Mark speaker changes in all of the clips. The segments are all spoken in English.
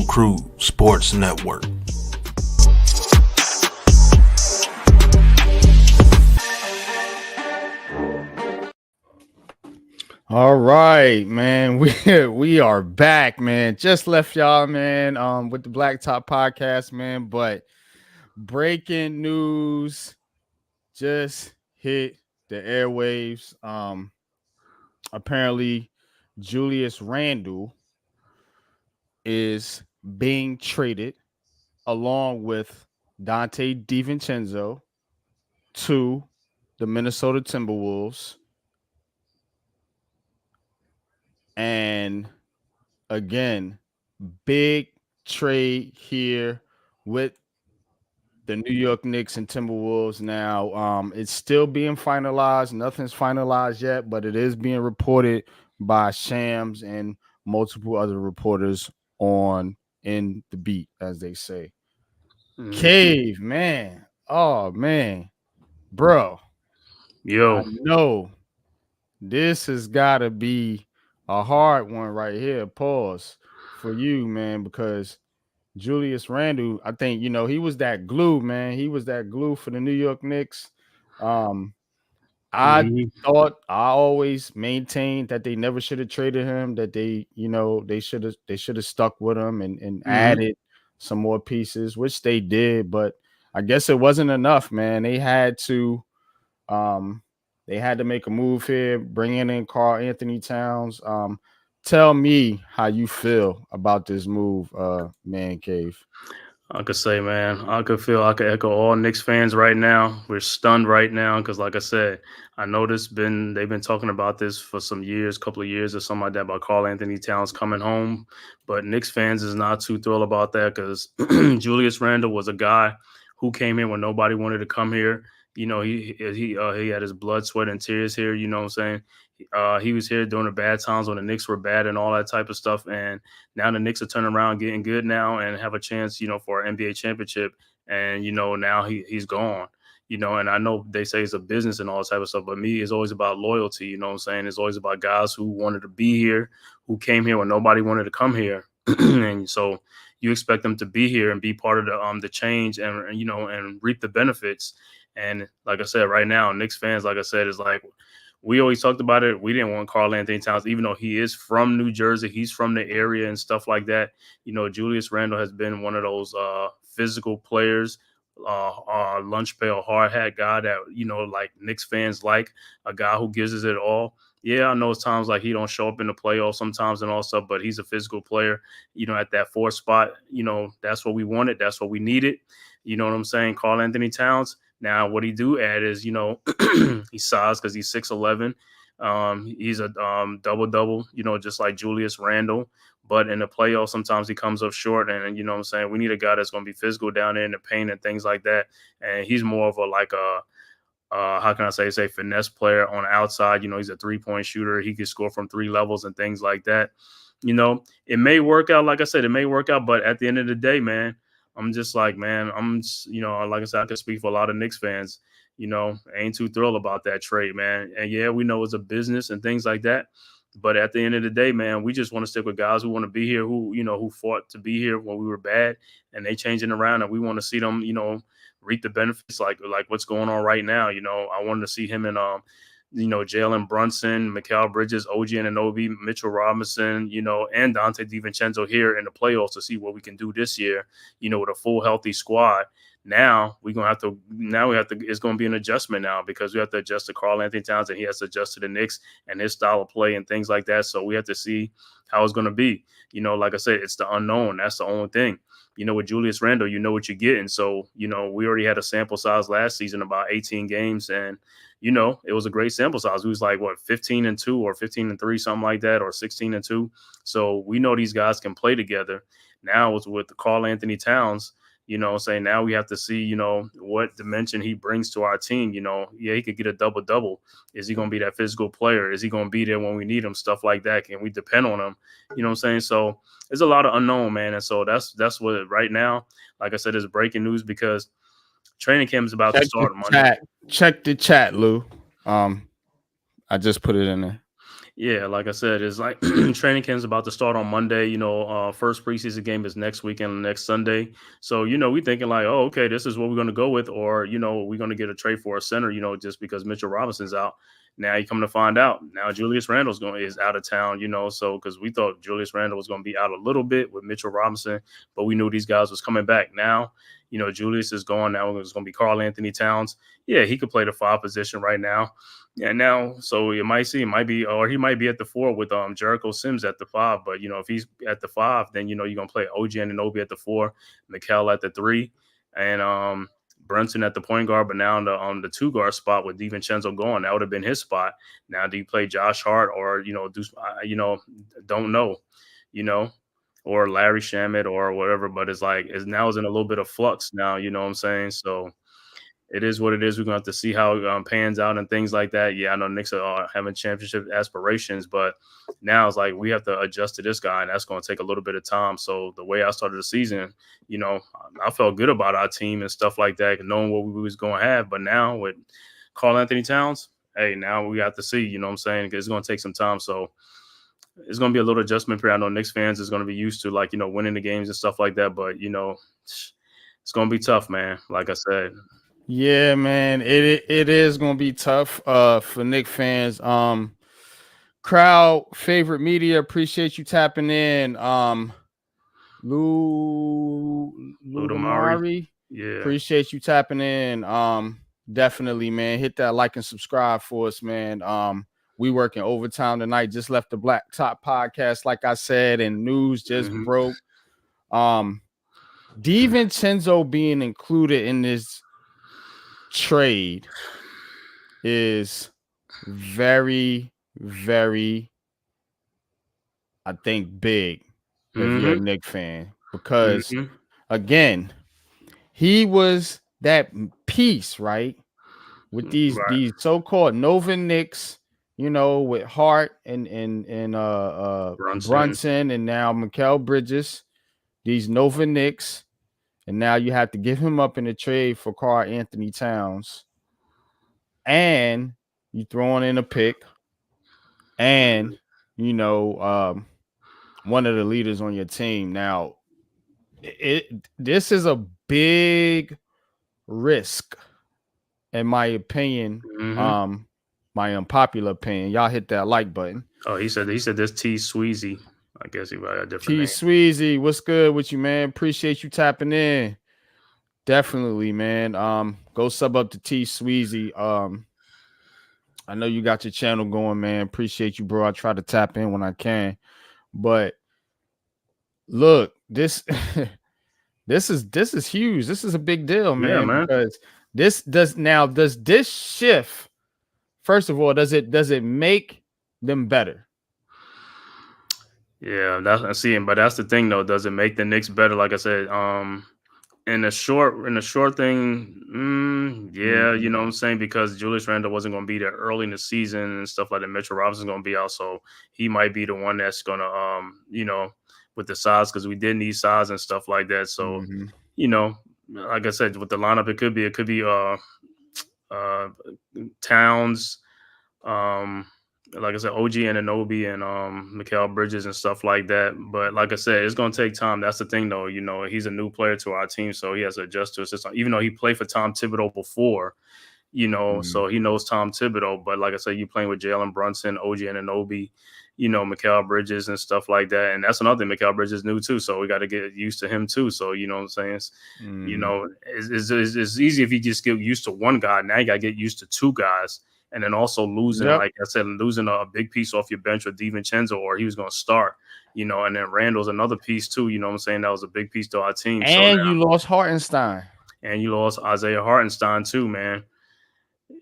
Speaker 1: Blue Crew Sports Network.
Speaker 2: All right, man. We are back, man. Just left y'all, man, with the Black Top Podcast, man. But breaking news just hit the airwaves. Apparently Julius Randle is being traded along with Dante DiVincenzo to the Minnesota Timberwolves. And again, big trade here with the New York Knicks and Timberwolves. Now, it's still being finalized. Nothing's finalized yet, but it is being reported by Shams and multiple other reporters on in the beat, as they say. Cave, man. Oh, man. Bro. I know this has got to be a hard one right here. Pause for you, man, because Julius Randle, I think, he was that glue, man. He was that glue for the New York Knicks. I always maintained that they never should have traded him, that they should have stuck with him and added some more pieces, which they did, but I guess it wasn't enough, man. They had to make a move here, bringing in Karl Anthony Towns. Tell me how you feel about this move, Man Cave.
Speaker 3: I could say, man, I could echo all Knicks fans right now. We're stunned right now because, like I said, I know they've been talking about this for some years, couple of years or something like that, about Karl Anthony Towns coming home. But Knicks fans is not too thrilled about that because Julius Randle was a guy who came here when nobody wanted to come here. You know, he had his blood, sweat, and tears here. You know what I'm saying? He was here during the bad times when the Knicks were bad and all that type of stuff. And now the Knicks are turning around, getting good now, and have a chance, for an NBA championship. And, now he's gone. And I know they say it's a business and all that type of stuff, but me, it's always about loyalty. You know what I'm saying? It's always about guys who wanted to be here, who came here when nobody wanted to come here. And so you expect them to be here and be part of the change and and reap the benefits. And like I said, right now, Knicks fans, like I said, is like, we always talked about it. We didn't want Karl Anthony Towns, even though he is from New Jersey. He's from the area and stuff like that. Julius Randle has been one of those physical players, lunch pail, hard hat guy that, like Knicks fans like, a guy who gives us it all. Yeah, I know it's times like he don't show up in the playoffs sometimes and all stuff, but he's a physical player, at that fourth spot. That's what we wanted. That's what we needed. You know what I'm saying? Karl Anthony Towns. Now, what he do add is, he's size because he's 6'11". He's a double-double, just like Julius Randle. But in the playoffs, sometimes he comes up short. And, you know what I'm saying, we need a guy that's going to be physical down there in the paint and things like that. And he's more of how can I say finesse player on the outside. He's a three-point shooter. He can score from 3 levels and things like that. It may work out. Like I said, it may work out. But at the end of the day, man, I'm just like, man, like I said, I can speak for a lot of Knicks fans, ain't too thrilled about that trade, man. And yeah, we know it's a business and things like that. But at the end of the day, man, we just want to stick with guys who want to be here, who fought to be here when we were bad, and they changing around, and we want to see them, reap the benefits like what's going on right now. I wanted to see him in Jalen Brunson, Mikal Bridges, OG Anunoby, Mitchell Robinson, and Dante DiVincenzo here in the playoffs to see what we can do this year, with a full healthy squad. Now we have to, it's going to be an adjustment now because we have to adjust to Karl Anthony Towns and he has to adjust to the Knicks and his style of play and things like that. So we have to see how it's going to be. Like I said, it's the unknown. That's the only thing. With Julius Randle, you know what you're getting. So, we already had a sample size last season, about 18 games. And, it was a great sample size. It was like, 15-2 or 15-3, something like that, or 16-2. So we know these guys can play together. Now it's with Karl Anthony Towns, saying now we have to see, what dimension he brings to our team. Yeah, he could get a double-double. Is he going to be that physical player? Is he going to be there when we need him? Stuff like that. Can we depend on him? You know what I'm saying? So there's a lot of unknown, man. And so that's what right now, like I said, is breaking news because training camp is about to start Monday.
Speaker 2: Check the chat, Lou. I just put it in there.
Speaker 3: Yeah, like I said, it's like training camp is about to start on Monday. First preseason game is next weekend, next Sunday. So, we thinking like, oh, okay, this is what we're going to go with, or we're going to get a trade for a center. Just because Mitchell Robinson's out. Now you come to find out, now Julius Randle's is out of town. So because we thought Julius Randle was going to be out a little bit with Mitchell Robinson, but we knew these guys was coming back. Now, Julius is gone. Now it's going to be Karl Anthony Towns. Yeah, he could play the 5 position right now. Yeah, now so you might see it might be, or he might be at the 4 with Jericho Sims at the 5. But if he's at the 5, then you're gonna play OG Anunoby at the 4, Mikal at the 3, and Brunson at the point guard. But now on the 2 guard spot with DiVincenzo going, that would have been his spot. Now do you play Josh Hart or don't know, or Larry Shamet or whatever? But it's like now is in a little bit of flux now. You know what I'm saying? So it is what it is. We're going to have to see how it pans out and things like that. Yeah, I know Knicks are having championship aspirations, but now it's like we have to adjust to this guy, and that's going to take a little bit of time. So the way I started the season, I felt good about our team and stuff like that, knowing what we was going to have. But now with Karl Anthony Towns, hey, now we have to see, you know what I'm saying? It's going to take some time. So it's going to be a little adjustment period. I know Knicks fans is going to be used to winning the games and stuff like that, but it's going to be tough, man. Like I said.
Speaker 2: Yeah, man, it is gonna be tough for Knicks fans. Crowd favorite media, appreciate you tapping in. Ludamari,
Speaker 3: yeah,
Speaker 2: appreciate you tapping in. Definitely, man, hit that like and subscribe for us, man. We working overtime tonight. Just left the Black Top podcast, like I said, and news just broke. DiVincenzo being included in this trade is very, very, I think, big if you're a Knicks fan, because again, he was that piece, right? With these so-called Nova Knicks, with Hart and Brunson and now Mikal Bridges, these Nova Knicks. And now you have to give him up in a trade for Karl Anthony Towns. And you throwing in a pick. And, one of the leaders on your team. Now, this is a big risk, in my opinion. My unpopular opinion. Y'all hit that like button.
Speaker 3: Oh, he said this T Sweezy. I guess he got a different name.
Speaker 2: Sweezy, what's good with you, man? Appreciate you tapping in. Definitely, man. Go sub up to T Sweezy. I know you got your channel going, man. Appreciate you, bro. I try to tap in when I can. But look, this this is huge. This is a big deal, man.
Speaker 3: Yeah, man.
Speaker 2: Because does this shift, first of all, does it make them better?
Speaker 3: Yeah, but that's the thing though. Does it make the Knicks better? Like I said, in the short thing, yeah, you know what I'm saying, because Julius Randle wasn't going to be there early in the season and stuff like that. Mitchell Robinson's going to be out, so he might be the one that's going to, with the size, because we did need size and stuff like that. So, like I said, with the lineup, it could be Towns, like I said, OG Anunoby and Mikal Bridges and stuff like that. But like I said, it's going to take time. That's the thing, though. He's a new player to our team, so he has to adjust to a system. Even though he played for Tom Thibodeau before, so he knows Tom Thibodeau. But like I said, you playing with Jalen Brunson, OG Anunoby, Mikal Bridges and stuff like that. And that's another thing. Mikal Bridges new too, so we got to get used to him too. So you know what I'm saying? It's easy if you just get used to one guy. Now you got to get used to 2 guys. And then also losing, like I said, losing a big piece off your bench with DiVincenzo, or he was going to start, and then Randle's another piece too. You know what I'm saying? That was a big piece to our team.
Speaker 2: And so you lost Hartenstein.
Speaker 3: And you lost Isaiah Hartenstein too, man.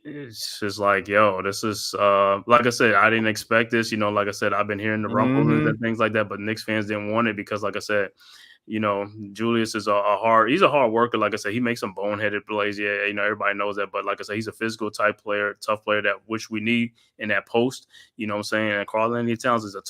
Speaker 3: It's just like, yo, this is, like I said, I didn't expect this. Like I said, I've been hearing the rumblings and things like that, but Knicks fans didn't want it because, like I said, Julius is he's a hard worker. Like I said, he makes some boneheaded plays. Yeah, everybody knows that. But like I said, he's a physical type player, tough player which we need in that post. You know what I'm saying? And Karl Anthony Towns is a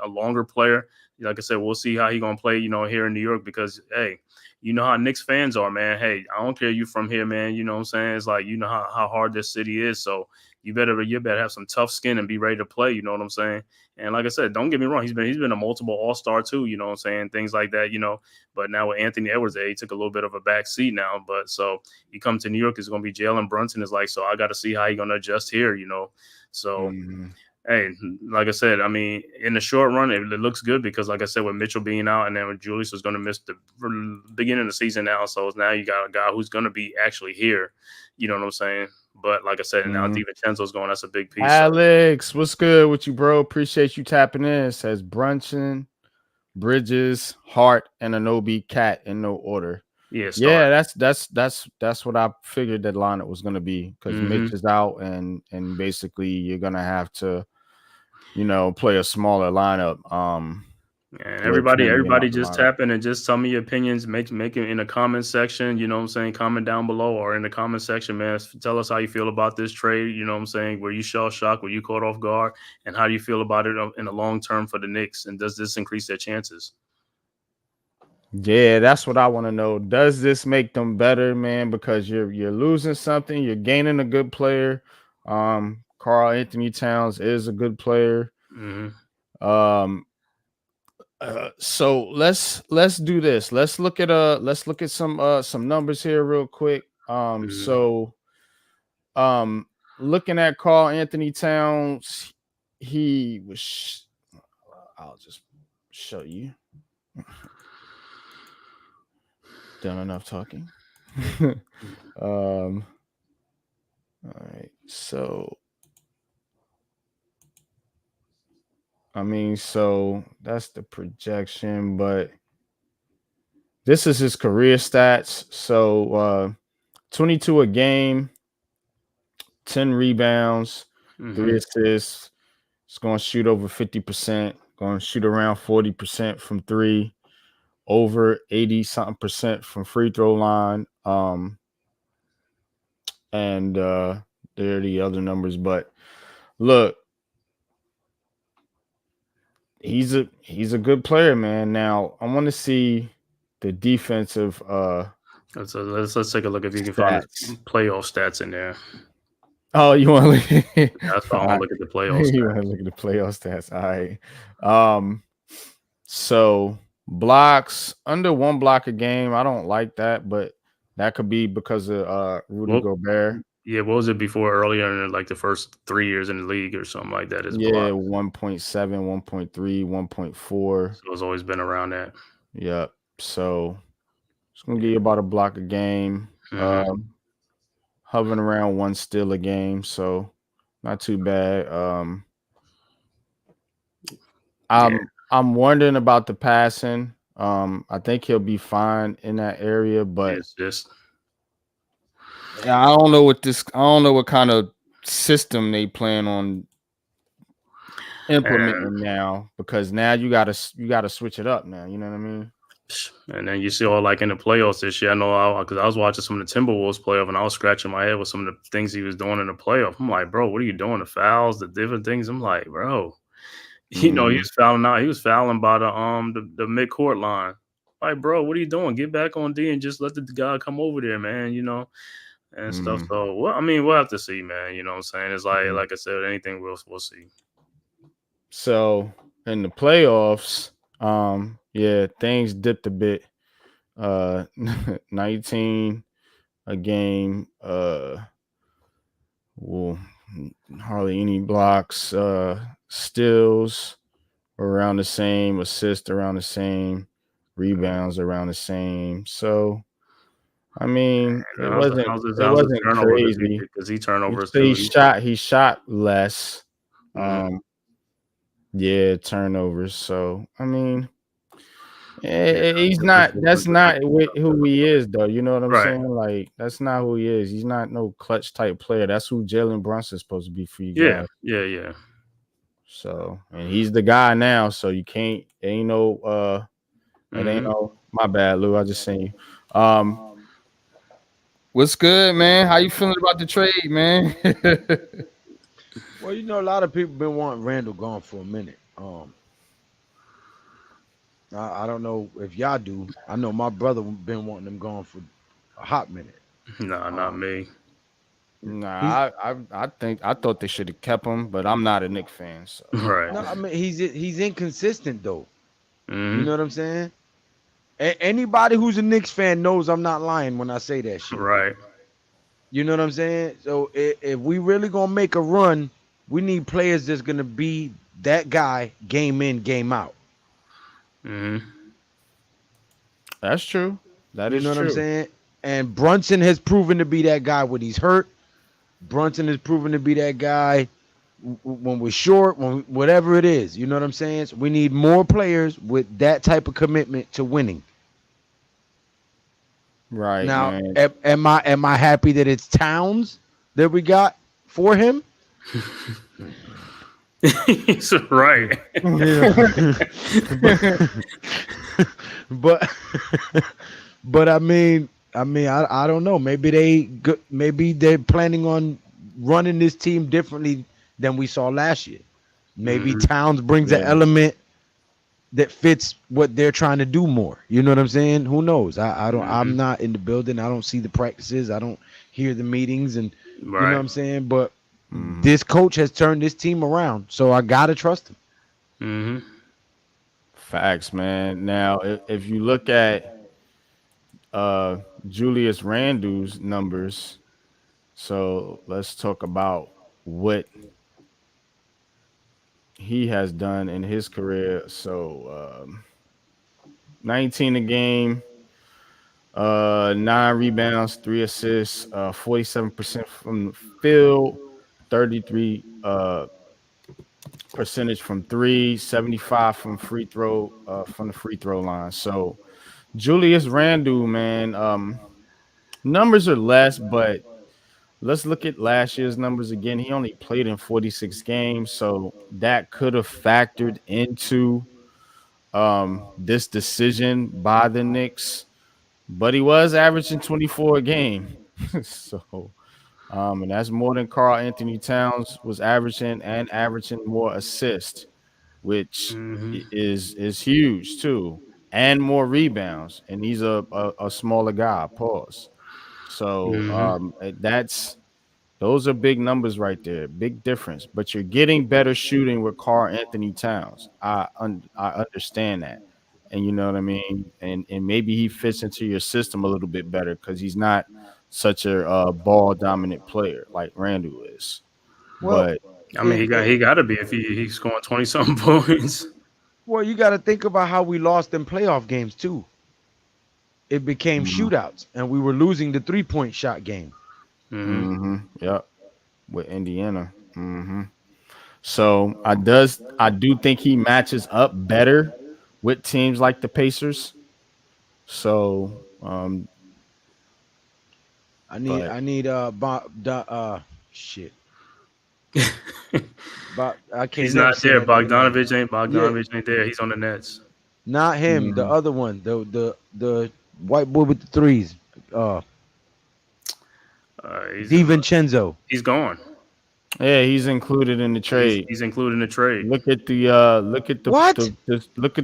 Speaker 3: longer player. Like I said, we'll see how he's going to play, here in New York, because, hey, you know how Knicks fans are, man. Hey, I don't care you from here, man. You know what I'm saying? It's like, how hard this city is. So you better have some tough skin and be ready to play. You know what I'm saying? And like I said, don't get me wrong, he's been a multiple All-Star too. You know what I'm saying? Things like that. But now with Anthony Edwards, he took a little bit of a back seat now. But so he come to New York, it's going to be Jalen Brunson. Is like, so I got to see how he's going to adjust here. So.
Speaker 2: Mm-hmm.
Speaker 3: Hey, like I said, I mean, in the short run, it looks good because, like I said, with Mitchell being out and then with Julius is going to miss the beginning of the season now. So now you got a guy who's going to be actually here. You know what I'm saying? But like I said, now DiVincenzo's going. That's a big piece.
Speaker 2: Alex, what's good with you, bro? Appreciate you tapping in. It says Brunson, Bridges, Hart, and Anobi Cat in no order. Yeah, that's what I figured that lineup was going to be because Mitch is out and basically you're going to have to, play a smaller lineup.
Speaker 3: And everybody just tap in and just tell me your opinions. Make it in the comment section. You know what I'm saying? Comment down below or in the comment section, man. Tell us how you feel about this trade. You know what I'm saying? Were you shell shocked? Were you caught off guard? And how do you feel about it in the long term for the Knicks? And does this increase their chances?
Speaker 2: Yeah, that's what I want to know. Does this make them better, man? Because you're losing something, you're gaining a good player. Karl Anthony Towns is a good player. So let's do this. Let's look at some numbers here real quick. Looking at Karl Anthony Towns, he was. I'll just show you. Done enough talking. All right. So that's the projection, but this is his career stats. So 22 a game, 10 rebounds, 3 assists. It's going to shoot over 50%, going to shoot around 40% from 3. Over 80-something% from free throw line. And there are the other numbers. But look, he's a good player, man. Now I want to see the defensive
Speaker 3: let's take a look if you can find his playoff stats in there.
Speaker 2: Oh, you want to look?
Speaker 3: That's why I want to look at the playoff stats.
Speaker 2: You want to look at the playoff stats. All right. So blocks under 1 block a game. I don't like that, but that could be because of Rudy Gobert.
Speaker 3: Yeah, what was it before earlier in like the first 3 years in the league or something like that?
Speaker 2: 1.7, 1.3, 1.4.
Speaker 3: So it's always been around that.
Speaker 2: Yep. So it's gonna give you about a block a game. Hovering around 1 steal a game, so not too bad. I'm wondering about the passing. I think he'll be fine in that area, but I don't know what kind of system they plan on implementing now, because now you gotta switch it up now. You know what I mean?
Speaker 3: And then you see all like in the playoffs this year. I know because I was watching some of the Timberwolves playoff and I was scratching my head with some of the things he was doing in the playoff. I'm like, bro, what are you doing? The fouls, the different things. I'm like, bro. He was fouling out. He was fouling by the midcourt line. Like, bro, what are you doing? Get back on D and just let the guy come over there, man. And stuff. So, well, I mean, we'll have to see, man. You know what I'm saying? It's like I said, anything we'll see.
Speaker 2: So in the playoffs, things dipped a bit. 19 a game. Hardly any blocks. Steals around the same, assists around the same, rebounds around the same. So, I mean, it wasn't crazy
Speaker 3: because he turnovers.
Speaker 2: He shot less. Turnovers. So, I mean, he's not. That's not who he is, though. You know what I'm saying? Like, that's not who he is. He's not no clutch type player. That's who Jalen Brunson's supposed to be for you guys.
Speaker 3: Yeah.
Speaker 2: So, and he's the guy now. So you can't. Ain't no. It ain't no. My bad, Lou. I just seen you. What's good, man? How you feeling about the trade, man?
Speaker 4: Well, a lot of people been wanting Randle gone for a minute. I don't know if y'all do. I know my brother been wanting them gone for a hot minute.
Speaker 3: No, not me.
Speaker 2: Nah, I thought they should have kept him, but I'm not a Knicks fan, so
Speaker 3: Right.
Speaker 4: No, I mean he's inconsistent though. You
Speaker 3: Hmm.
Speaker 4: know what I'm saying? Anybody who's a Knicks fan knows I'm not lying when I say that shit.
Speaker 3: Right.
Speaker 4: You know what I'm saying? So if we really gonna make a run, we need players that's gonna be that guy game in, game out.
Speaker 3: Hmm.
Speaker 2: that's true. That
Speaker 4: You
Speaker 2: is
Speaker 4: know what I'm
Speaker 2: true.
Speaker 4: saying? And Brunson has proven to be that guy when he's hurt. Brunson has proven to be that guy when we're short, whatever it is. You know what I'm saying? So we need more players with that type of commitment to winning.
Speaker 2: Right,
Speaker 4: Now,
Speaker 2: man.
Speaker 4: am I happy that it's Towns that we got for him?
Speaker 3: He's right.
Speaker 4: Yeah. but but I don't know. Maybe they're planning on running this team differently than we saw last year. Maybe
Speaker 3: Hmm.
Speaker 4: Towns brings an
Speaker 2: Yeah.
Speaker 4: element that fits what they're trying to do more. You know what I'm saying? Who knows? I don't.
Speaker 3: Hmm.
Speaker 4: I'm not in the building. I don't see the practices. I don't hear the meetings, and you know what
Speaker 3: Right.
Speaker 4: I'm saying. But
Speaker 2: Mhm.
Speaker 4: this coach has turned this team around, so I gotta trust him.
Speaker 3: Hmm.
Speaker 2: Facts, man. Now, if you look at uh Julius Randle's numbers, so let's talk about what he has done in his career. So 19 a game, 9 rebounds, 3 assists, 47% from the field, 33 percentage from three, 75 from free throw from the free throw line. So Julius Randle, man, numbers are less, but let's look at last year's numbers again. He only played in 46 games, so that could have factored into this decision by the Knicks, but he was averaging 24 a game. So and that's more than Karl Anthony Towns was averaging, and averaging more assists, which
Speaker 3: Hmm.
Speaker 2: is huge too, and more rebounds. And he's a smaller guy. Pause. So
Speaker 3: Hmm.
Speaker 2: that's those are big numbers right there, big difference. But you're getting better shooting with Karl Anthony Towns. I understand that, and you know what I mean. And maybe he fits into your system a little bit better because he's not such a ball dominant player like Randall is.
Speaker 4: Well,
Speaker 2: But
Speaker 3: I mean,
Speaker 4: it,
Speaker 3: he
Speaker 4: it,
Speaker 3: got to be if he's scoring 20 something points.
Speaker 4: well, you got to think about how we lost in playoff games too. It became
Speaker 2: mm,
Speaker 4: shootouts, and we were losing the 3-point shot game.
Speaker 3: Hmm.
Speaker 2: mm-hmm, yep, with Indiana. So I do think he matches up better with teams like the Pacers. So
Speaker 4: I need
Speaker 2: but
Speaker 4: I need shit. But I can't
Speaker 3: He's
Speaker 4: never
Speaker 3: not
Speaker 4: say
Speaker 3: there.
Speaker 4: that nigga name. Yeah,
Speaker 3: Bogdanovich ain't there. He's on the Nets.
Speaker 4: not him. The
Speaker 2: mhm.
Speaker 4: other one, the white boy with the threes. Uh,
Speaker 3: He's
Speaker 4: DiVincenzo.
Speaker 3: he's gone.
Speaker 2: Yeah, he's included in the trade.
Speaker 3: He's included in the trade.
Speaker 4: What?
Speaker 2: Look at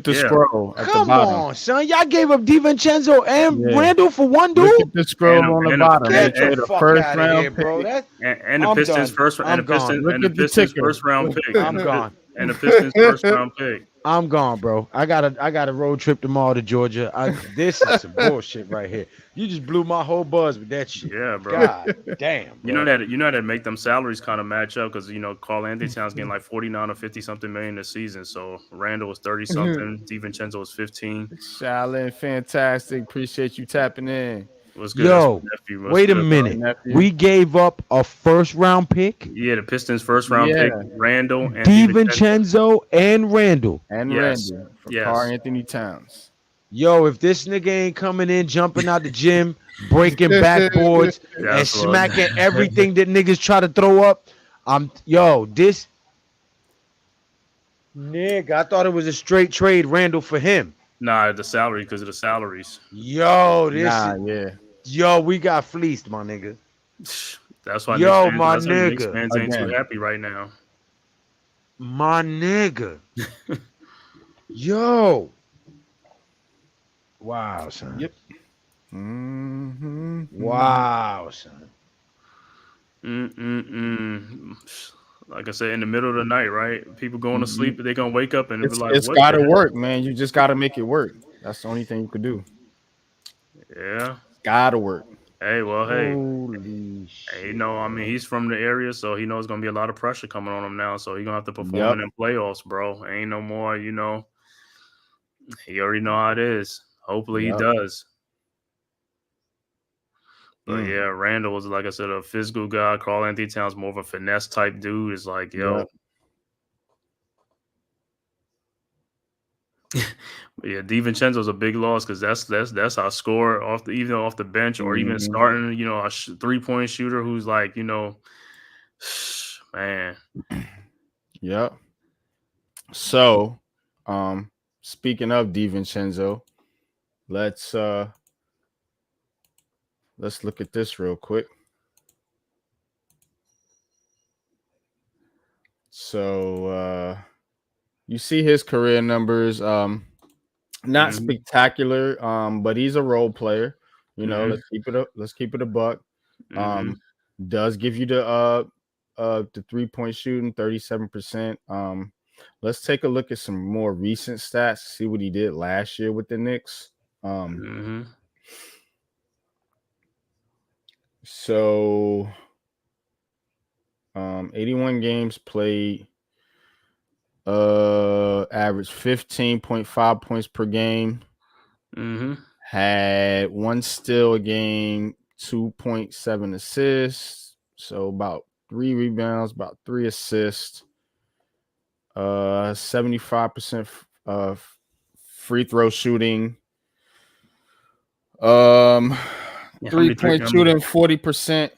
Speaker 2: the
Speaker 3: Yeah.
Speaker 2: scroll at the
Speaker 4: Come
Speaker 2: bottom.
Speaker 4: on, son. Y'all gave up DiVincenzo and
Speaker 2: Yeah.
Speaker 4: Randall for one
Speaker 2: Look
Speaker 4: dude?
Speaker 2: at the scroll on the bottom. They
Speaker 4: Get the
Speaker 2: trade a
Speaker 4: fuck
Speaker 2: first
Speaker 4: out of here,
Speaker 2: round
Speaker 4: bro.
Speaker 2: pick.
Speaker 3: And the
Speaker 4: I'm
Speaker 3: Pistons
Speaker 4: done. I'm gone.
Speaker 2: Look at the ticker.
Speaker 3: first round pick
Speaker 4: I'm gone.
Speaker 3: and the Pistons first round pick.
Speaker 4: I'm gone, bro. I got a road trip tomorrow to Georgia. This is some bullshit right here. You just blew my whole buzz with that shit.
Speaker 3: Yeah, bro.
Speaker 4: God damn,
Speaker 3: You
Speaker 4: bro.
Speaker 3: know that make them salaries kind of match up because Carl Anthony Towns getting like 49 or 50 something million this season. So Randall was 30 something, DiVincenzo was 15.
Speaker 2: Shaolin, fantastic. Appreciate you tapping in.
Speaker 3: What's good? That's my
Speaker 4: Yo,
Speaker 3: nephew. What's
Speaker 4: wait a
Speaker 3: good, bro?
Speaker 4: minute.
Speaker 2: Nephew.
Speaker 4: We gave up a first round pick,
Speaker 3: Yeah, the Pistons first round pick,
Speaker 2: Yeah.
Speaker 3: Randall and DiVincenzo.
Speaker 4: DiVincenzo and Randall.
Speaker 2: And
Speaker 3: Yes.
Speaker 2: Randall for Karl
Speaker 3: Yes.
Speaker 2: Anthony Towns.
Speaker 4: Yo, if this nigga ain't coming in, jumping out the gym, breaking backboards, and
Speaker 3: That's what.
Speaker 4: smacking everything that niggas try to throw up, this nigga, I thought it was a straight trade Randall for him.
Speaker 3: Nah, the salary because of the salaries.
Speaker 4: Yo,
Speaker 2: Yeah.
Speaker 4: we got fleeced, my nigga.
Speaker 3: That's why
Speaker 4: Yo, my
Speaker 3: that's why Knicks
Speaker 4: nigga.
Speaker 3: fans ain't too
Speaker 2: Again.
Speaker 3: happy right now.
Speaker 4: My nigga. Yo. Wow, son.
Speaker 2: Yep. Mm-hmm.
Speaker 4: Wow, son.
Speaker 3: Like I said, in the middle of the night, right? People going to sleep, they're gonna wake up and be like,
Speaker 2: It's
Speaker 3: "What
Speaker 2: got
Speaker 3: the
Speaker 2: to
Speaker 3: hell?"
Speaker 2: work, man. You just got to make it work. That's the only thing you could do.
Speaker 3: Yeah.
Speaker 2: Got to work.
Speaker 3: Hey, well,
Speaker 4: Holy
Speaker 3: hey,
Speaker 4: shit,
Speaker 3: I mean,
Speaker 4: bro.
Speaker 3: he's from the area, so he knows gonna be a lot of pressure coming on him now. So he's gonna have to perform in
Speaker 2: Yep.
Speaker 3: them playoffs, bro. Ain't no more, He already know how it is. Hopefully, he
Speaker 2: Yep.
Speaker 3: does. But
Speaker 2: Mm.
Speaker 3: yeah, Randall was, like I said, a physical guy. Karl Anthony Towns more of a finesse type dude. It's like, yo,
Speaker 2: Yep.
Speaker 3: but yeah, DiVincenzo's a big loss because that's our scorer even off the bench or even
Speaker 2: Mhm.
Speaker 3: starting. A 3-point shooter who's like, man.
Speaker 2: Yep. So, speaking of DiVincenzo, let's look at this real quick. So, you see his career numbers. Not
Speaker 3: Mhm,
Speaker 2: spectacular, but he's a role player.
Speaker 3: mhm,
Speaker 2: Let's keep it a buck.
Speaker 3: mhm,
Speaker 2: Does give you the 3-point shooting, 37%. Let's take a look at some more recent stats, see what he did last year with the Knicks.
Speaker 3: mhm.
Speaker 2: So 81 games played, average 15.5 points per game.
Speaker 3: Mhm.
Speaker 2: Had 1 steal a game, 2.7 assists, so about 3 rebounds, about 3 assists. 75% of free throw shooting. Um,
Speaker 3: Yeah, how many three?
Speaker 2: 3-point shooting 40%.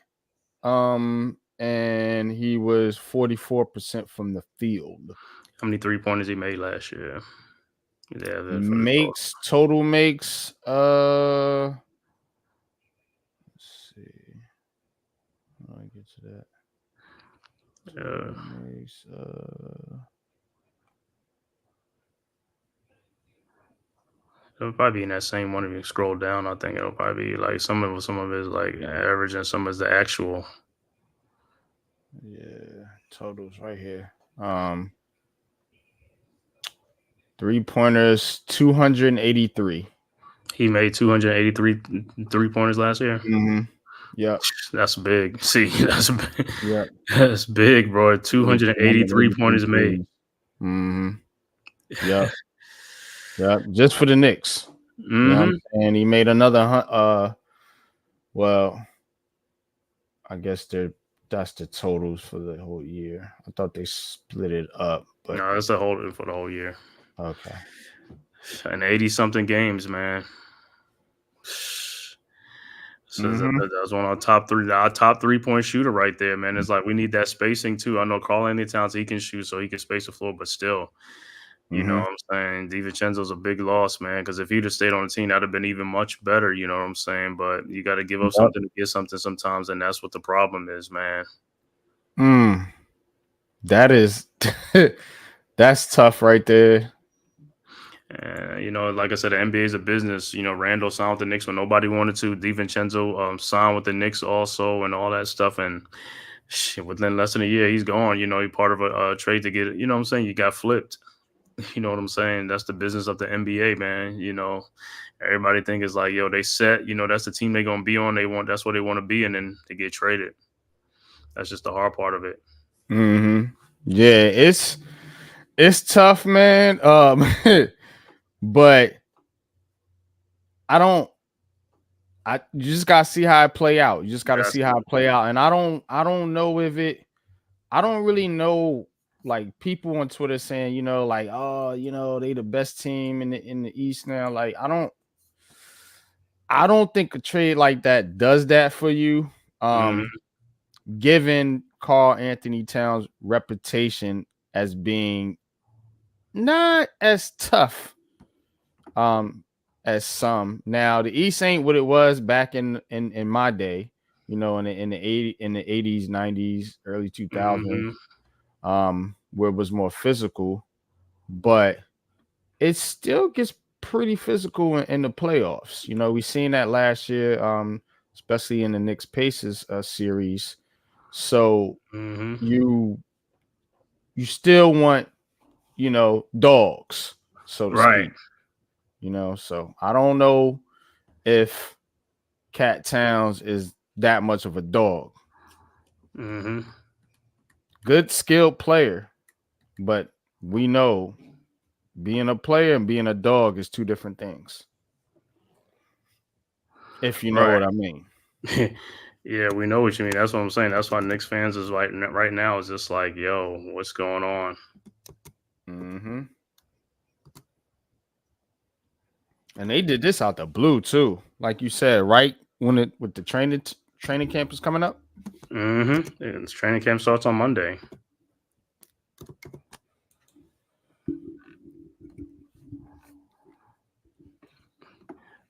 Speaker 2: And he was 44% from the field.
Speaker 3: How many 3-pointers he made last year? Yeah, for the total.
Speaker 2: Total makes. Let's see. How do I get to that?
Speaker 3: Yeah.
Speaker 2: Makes,
Speaker 3: It'll probably be in that same one if you scroll down. I think it'll probably be like some of his like average and some of the actual.
Speaker 2: yeah, totals right here. 3-pointers, 283.
Speaker 3: He made 283 3-pointers last year.
Speaker 2: Mm-hmm. Yep.
Speaker 3: That's big. See,
Speaker 2: Yep.
Speaker 3: that's big, bro. 283 pointers made.
Speaker 2: Mm-hmm. Yep. Yep. Just for the Knicks. You know what I'm
Speaker 3: Mm-hmm.
Speaker 2: saying? He made another well, I guess that's the totals for the whole year. I thought they split it up, but
Speaker 3: No, that's the whole for the whole year.
Speaker 2: okay.
Speaker 3: And 80 something games, man. So
Speaker 2: Mm-hmm.
Speaker 3: that's one of our top 3-point shooter right there, man. It's like we need that spacing too. I know Karl Anthony Towns, he can shoot, so he can space the floor, but still, you know
Speaker 2: Mm-hmm.
Speaker 3: what I'm saying? DiVincenzo's a big loss, man, because if he'd have stayed on the team, that'd have been even much better, you know what I'm saying? But you got to give up
Speaker 2: Yep.
Speaker 3: something to get something sometimes, and that's what the problem is, man.
Speaker 2: That is that's tough right there.
Speaker 3: And, like I said, the NBA is a business. Randle signed with the Knicks when nobody wanted to. DiVincenzo signed with the Knicks also and all that stuff. And shit, within less than a year, he's gone. You're part of a trade to get it. You know what I'm saying? You got flipped. You know what I'm saying? That's the business of the NBA, man. Everybody think it's like, yo, they set, that's the team they're going to be on. That's what they want to be. And then they get traded. That's just the hard part of it.
Speaker 2: Mm-hmm. Yeah, it's tough, man. But you just gotta see how it play out. You just gotta see how it play out. And I don't know I don't really know, like, people on Twitter saying, like, oh, they the best team in the East now. Like, I don't think a trade like that does that for you.
Speaker 3: Mm-hmm.
Speaker 2: Given Karl Anthony Towns' reputation as being not as tough as some. Now the East ain't what it was back in my day, in the 80s, 90s, early 2000s,
Speaker 3: Mm-hmm.
Speaker 2: where it was more physical, but it still gets pretty physical in the playoffs. We seen that last year, especially in the Knicks Pacers series. So
Speaker 3: Mm-hmm.
Speaker 2: you still want, dogs, so to
Speaker 3: Right.
Speaker 2: speak. So I don't know if Cat Towns is that much of a dog.
Speaker 3: Mm-hmm.
Speaker 2: Good skilled player, but we know being a player and being a dog is two different things. If you know
Speaker 3: Right.
Speaker 2: what I mean.
Speaker 3: Yeah, we know what you mean. That's what I'm saying. That's why Knicks fans is like right now is just like, yo, what's going on?
Speaker 2: Mm-hmm. And they did this out the blue too, like you said, right when it with the training camp is coming up.
Speaker 3: Mm-hmm. And training camp starts on Monday.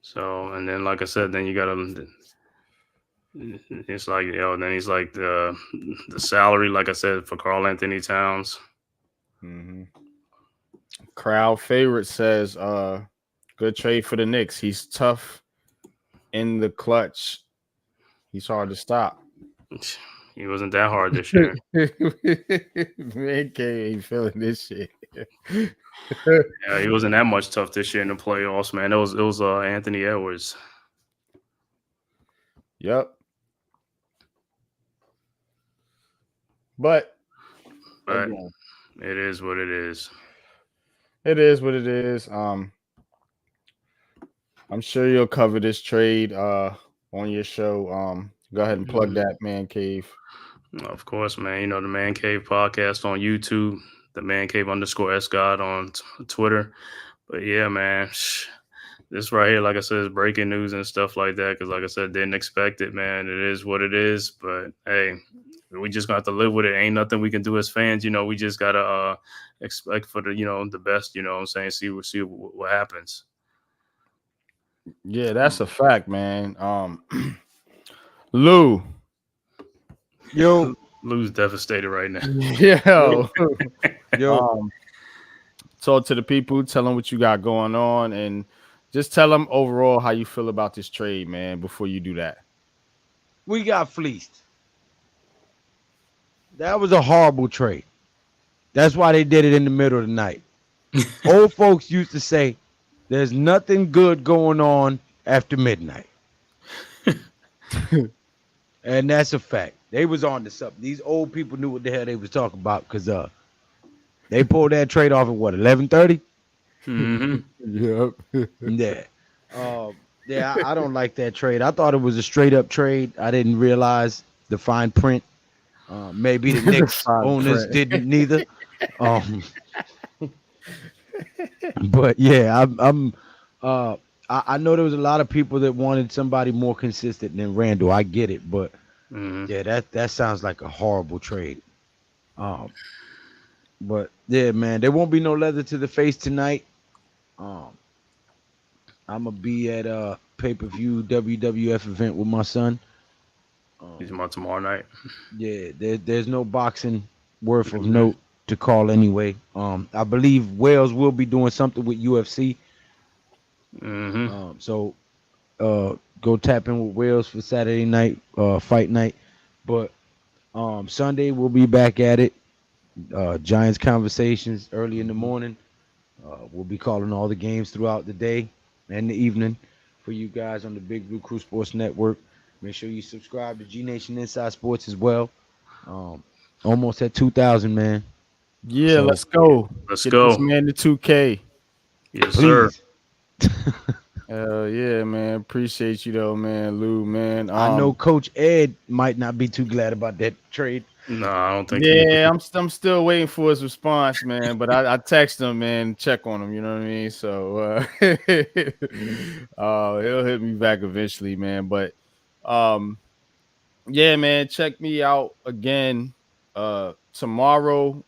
Speaker 3: So, and then like I said, then you got to. It's like, then he's like the salary, like I said, for Karl Anthony Towns.
Speaker 2: Mm-hmm. Crowd favorite says, good trade for the Knicks. He's tough in the clutch. He's hard to stop.
Speaker 3: He wasn't that hard this year.
Speaker 2: Man, ain't feeling this shit.
Speaker 3: Yeah, he wasn't that much tough this year in the playoffs, man. It was Anthony Edwards.
Speaker 2: Yep. But
Speaker 3: Again, it is what it is.
Speaker 2: It is what it is. I'm sure you'll cover this trade on your show. Go ahead and plug that, Man Cave.
Speaker 3: Of course, man. The Man Cave podcast on YouTube, the Man Cave _ God on Twitter. But yeah, man, this right here, like I said, is breaking news and stuff like that. Because like I said, didn't expect it, man. It is what it is. But hey, we just gonna have to live with it. Ain't nothing we can do as fans. We just gotta expect for the best. You know what I'm saying? See what happens.
Speaker 2: Yeah, that's a fact, man. Lou.
Speaker 4: Yo.
Speaker 3: Lou's devastated right now.
Speaker 2: Yo. Talk to the people, tell them what you got going on, and just tell them overall how you feel about this trade, man, before you do that.
Speaker 4: We got fleeced. That was a horrible trade. That's why they did it in the middle of the night. Old folks used to say, there's nothing good going on after midnight. And that's a fact. They was on to something. These old people knew what the hell they was talking about because they pulled that trade off at what, 11:30?
Speaker 3: Mm-hmm.
Speaker 2: Yep.
Speaker 4: Yeah. I don't like that trade. I thought it was a straight up trade. I didn't realize the fine print. Maybe the Knicks owners didn't neither. But yeah, I know there was a lot of people that wanted somebody more consistent than Randle. I get it, but yeah, that sounds like a horrible trade. But yeah, man, there won't be no leather to the face tonight. I'm gonna be at a pay-per-view WWF event with my son.
Speaker 3: He's about tomorrow night.
Speaker 4: Yeah, there's no boxing worth of note to call anyway. I believe Wales will be doing something with UFC. So go tap in with Wales for Saturday night, fight night. But Sunday we'll be back at it. Giants conversations early in the morning. We'll be calling all the games throughout the day and the evening for you guys on the Big Blue Crew Sports Network. Make sure you subscribe to G Nation Inside Sports as well. Almost at 2,000, man.
Speaker 2: Yeah,
Speaker 4: So,
Speaker 2: let's go.
Speaker 3: Let's
Speaker 2: Get
Speaker 3: go.
Speaker 2: this man to 2K.
Speaker 3: Yes, sir.
Speaker 2: Yeah, man. Appreciate you though, man. Lou, man.
Speaker 4: I know Coach Ed might not be too glad about that trade.
Speaker 3: No, I don't think.
Speaker 2: Yeah, I'm still waiting for his response, man. But I text him, man, check on him. You know what I mean? So he'll hit me back eventually, man. But yeah, man, check me out again tomorrow.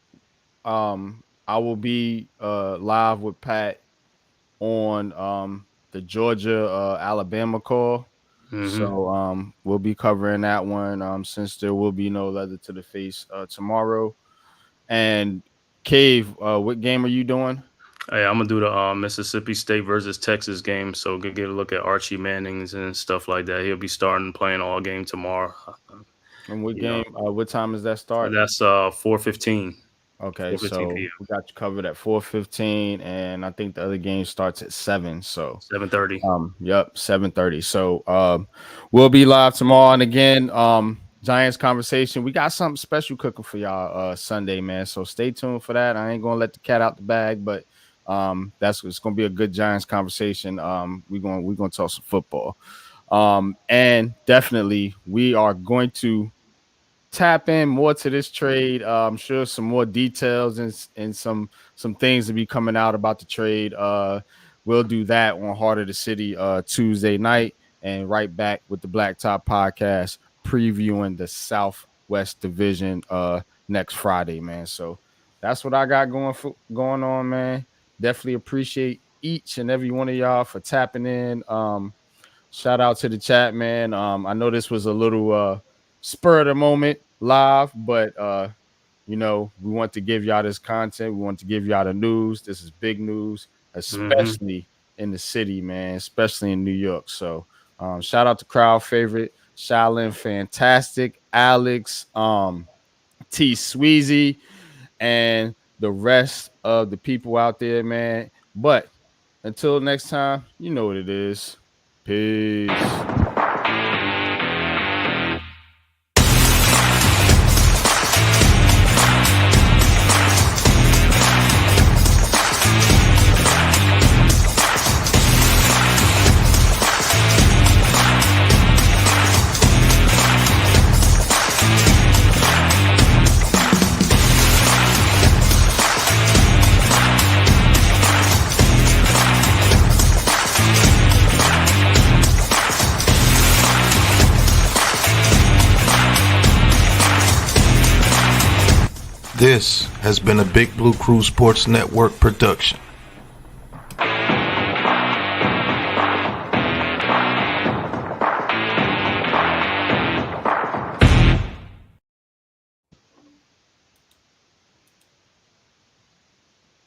Speaker 2: I will be live with Pat on the Georgia Alabama call. So we'll be covering that one since there will be no leather to the face tomorrow. And Cave, what game are you doing?
Speaker 3: Hey, I'm gonna do the Mississippi State versus Texas game, so get a look at Archie Mannings and stuff like that. He'll be starting playing all game tomorrow.
Speaker 2: And what game? What time does that start?
Speaker 3: That's 4:15.
Speaker 2: Okay,
Speaker 3: 4:15
Speaker 2: so
Speaker 3: p.m.
Speaker 2: we got you covered at 4:15, and I think the other game starts at 7. So
Speaker 3: 7:30.
Speaker 2: Yep, 7:30. So we'll be live tomorrow. And again, Giants conversation. We got something special cooking for y'all Sunday, man. So stay tuned for that. I ain't gonna let the cat out the bag, but it's gonna be a good Giants conversation. We're gonna talk some football. And definitely we are going to tap in more to this trade. I'm sure some more details and some things to be coming out about the trade. We'll do that on Heart of the City Tuesday night, and right back with the Blacktop Podcast previewing the Southwest Division next Friday, man. So that's what I got going on, man. Definitely appreciate each and every one of y'all for tapping in. Shout out to the chat, man. I know this was a little spur of the moment live, but we want to give y'all this content. We want to give y'all the news. This is big news, especially in the city, man, especially in New York. So shout out to crowd favorite Shaolin, fantastic, Alex, T Sweezy, and the rest of the people out there, man. But until next time, you know what it is. Peace.
Speaker 1: This has been a Big Blue Crew Sports Network production.